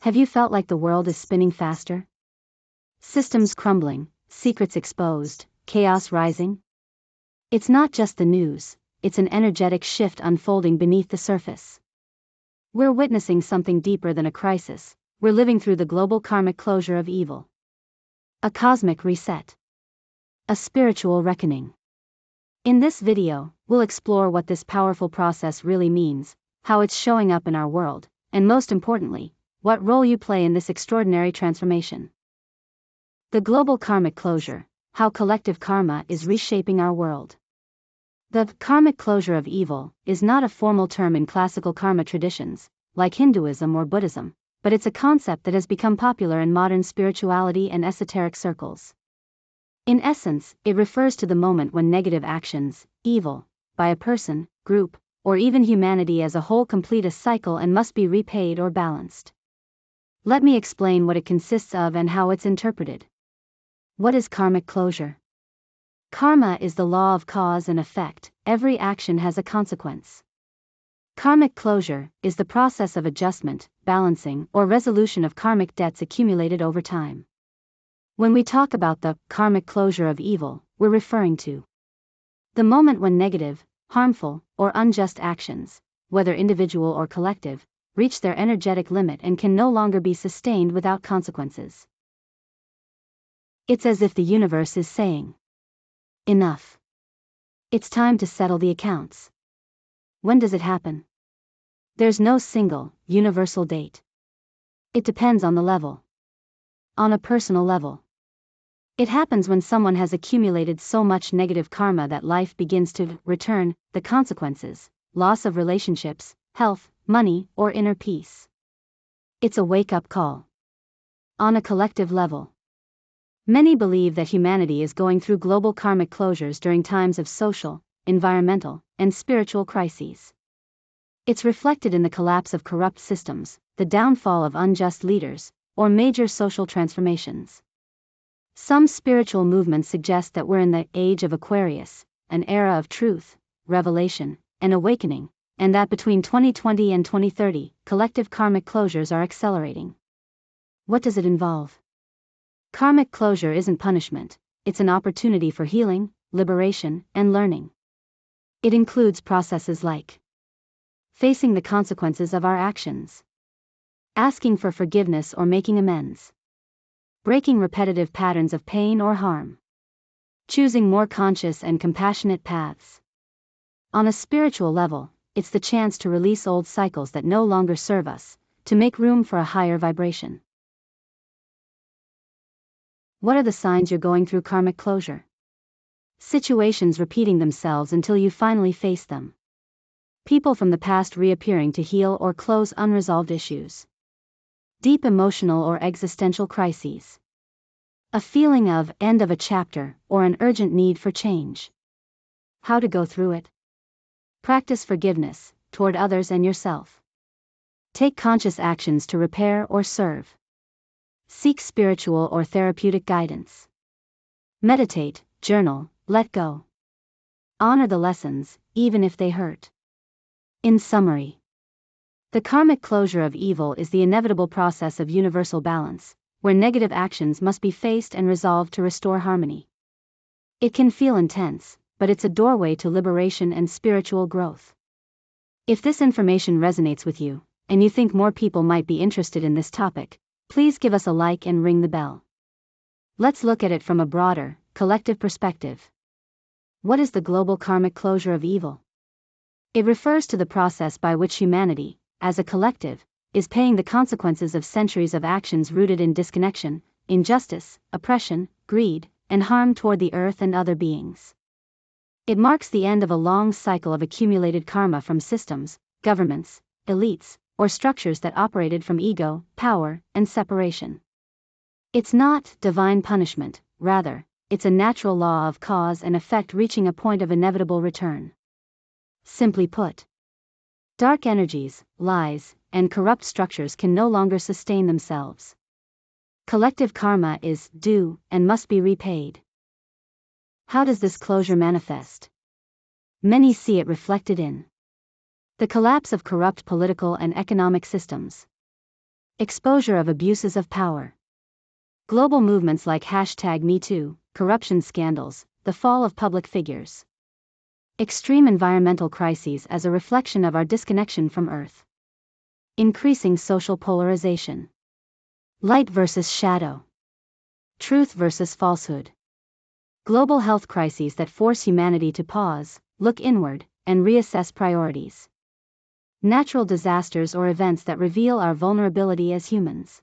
Have you felt like the world is spinning faster? Systems crumbling, secrets exposed, chaos rising? It's not just the news, it's an energetic shift unfolding beneath the surface. We're witnessing something deeper than a crisis. We're living through the global karmic closure of evil. A cosmic reset. A spiritual reckoning. In this video, we'll explore what this powerful process really means, how it's showing up in our world, and most importantly, what role you play in this extraordinary transformation. The global karmic closure, how collective karma is reshaping our world. The karmic closure of evil is not a formal term in classical karma traditions, like Hinduism or Buddhism, but it's a concept that has become popular in modern spirituality and esoteric circles. In essence, it refers to the moment when negative actions, evil, by a person, group, or even humanity as a whole complete a cycle and must be repaid or balanced. Let me explain what it consists of and how it's interpreted. What is karmic closure? Karma is the law of cause and effect. Every action has a consequence. Karmic closure is the process of adjustment, balancing, or resolution of karmic debts accumulated over time. When we talk about the karmic closure of evil, we're referring to the moment when negative, harmful, or unjust actions, whether individual or collective, reach their energetic limit and can no longer be sustained without consequences. It's as if the universe is saying, enough. It's time to settle the accounts. When does it happen? There's no single, universal date. It depends on the level. On a personal level. It happens when someone has accumulated so much negative karma that life begins to return the consequences, loss of relationships, health, money, or inner peace. It's a wake-up call. On a collective level. Many believe that humanity is going through global karmic closures during times of social, environmental, and spiritual crises. It's reflected in the collapse of corrupt systems, the downfall of unjust leaders, or major social transformations. Some spiritual movements suggest that we're in the age of Aquarius, an era of truth, revelation, and awakening, and that between 2020 and 2030, collective karmic closures are accelerating. What does it involve? Karmic closure isn't punishment, it's an opportunity for healing, liberation, and learning. It includes processes like facing the consequences of our actions, asking for forgiveness or making amends, breaking repetitive patterns of pain or harm, choosing more conscious and compassionate paths. On a spiritual level, it's the chance to release old cycles that no longer serve us, to make room for a higher vibration. What are the signs you're going through karmic closure? Situations repeating themselves until you finally face them. People from the past reappearing to heal or close unresolved issues. Deep emotional or existential crises. A feeling of end of a chapter or an urgent need for change. How to go through it? Practice forgiveness toward others and yourself. Take conscious actions to repair or serve. Seek spiritual or therapeutic guidance. Meditate, journal, let go. Honor the lessons, even if they hurt. In summary, the karmic closure of evil is the inevitable process of universal balance, where negative actions must be faced and resolved to restore harmony. It can feel intense, but it's a doorway to liberation and spiritual growth. If this information resonates with you, and you think more people might be interested in this topic, please give us a like and ring the bell. Let's look at it from a broader, collective perspective. What is the global karmic closure of evil? It refers to the process by which humanity, as a collective, is paying the consequences of centuries of actions rooted in disconnection, injustice, oppression, greed, and harm toward the earth and other beings. It marks the end of a long cycle of accumulated karma from systems, governments, elites, or structures that operated from ego, power, and separation. It's not divine punishment, rather, it's a natural law of cause and effect reaching a point of inevitable return. Simply put, dark energies, lies, and corrupt structures can no longer sustain themselves. Collective karma is due and must be repaid. How does this closure manifest? Many see it reflected in the collapse of corrupt political and economic systems. Exposure of abuses of power. Global movements like #MeToo, corruption scandals, the fall of public figures. Extreme environmental crises as a reflection of our disconnection from Earth. Increasing social polarization. Light versus shadow. Truth versus falsehood. Global health crises that force humanity to pause, look inward, and reassess priorities. Natural disasters or events that reveal our vulnerability as humans.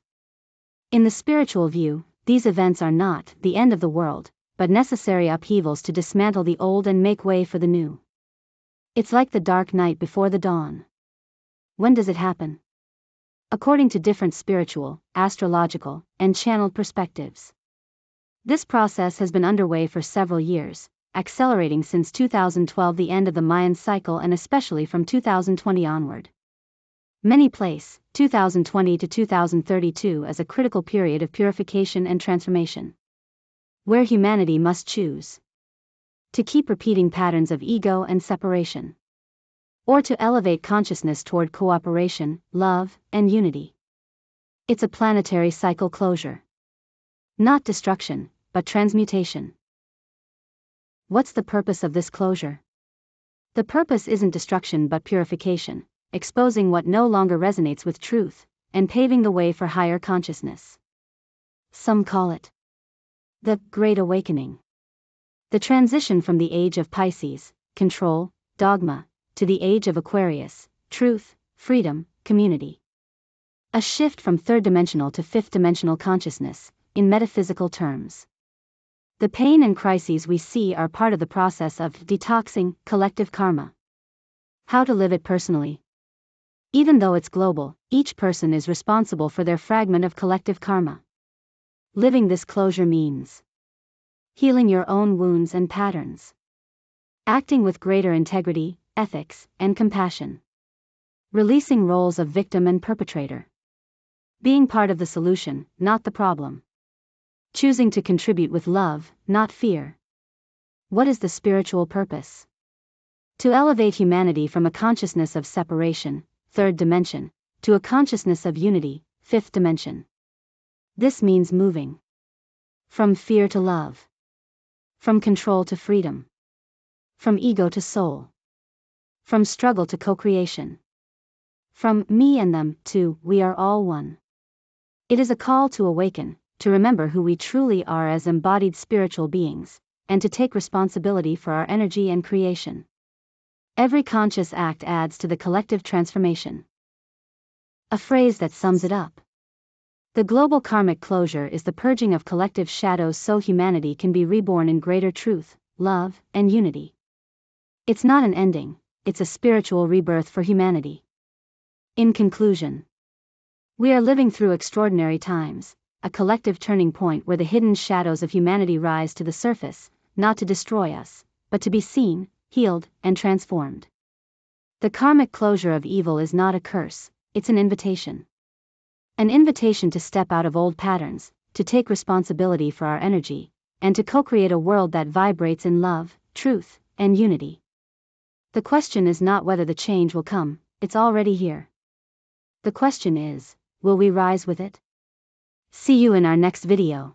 In the spiritual view, these events are not the end of the world, but necessary upheavals to dismantle the old and make way for the new. It's like the dark night before the dawn. When does it happen? According to different spiritual, astrological, and channeled perspectives. This process has been underway for several years, accelerating since 2012, the end of the Mayan cycle, and especially from 2020 onward. Many place 2020 to 2032 as a critical period of purification and transformation, where humanity must choose to keep repeating patterns of ego and separation, or to elevate consciousness toward cooperation, love, and unity. It's a planetary cycle closure. Not destruction, but transmutation. What's the purpose of this closure? The purpose isn't destruction but purification, exposing what no longer resonates with truth, and paving the way for higher consciousness. Some call it the Great Awakening. The transition from the age of Pisces, control, dogma, to the age of Aquarius, truth, freedom, community. A shift from third-dimensional to fifth-dimensional consciousness, in metaphysical terms. The pain and crises we see are part of the process of detoxing collective karma. How to live it personally. Even though it's global, each person is responsible for their fragment of collective karma. Living this closure means healing your own wounds and patterns, acting with greater integrity, ethics, and compassion, releasing roles of victim and perpetrator, being part of the solution, not the problem, choosing to contribute with love, not fear. What is the spiritual purpose? To elevate humanity from a consciousness of separation, third dimension, to a consciousness of unity, fifth dimension. This means moving from fear to love, from control to freedom, from ego to soul, from struggle to co-creation, from me and them to we are all one. It is a call to awaken, to remember who we truly are as embodied spiritual beings, and to take responsibility for our energy and creation. Every conscious act adds to the collective transformation. A phrase that sums it up. The global karmic closure is the purging of collective shadows so humanity can be reborn in greater truth, love, and unity. It's not an ending, it's a spiritual rebirth for humanity. In conclusion, we are living through extraordinary times, a collective turning point where the hidden shadows of humanity rise to the surface, not to destroy us, but to be seen, healed, and transformed. The karmic closure of evil is not a curse, it's an invitation. An invitation to step out of old patterns, to take responsibility for our energy, and to co-create a world that vibrates in love, truth, and unity. The question is not whether the change will come, it's already here. The question is, will we rise with it? See you in our next video.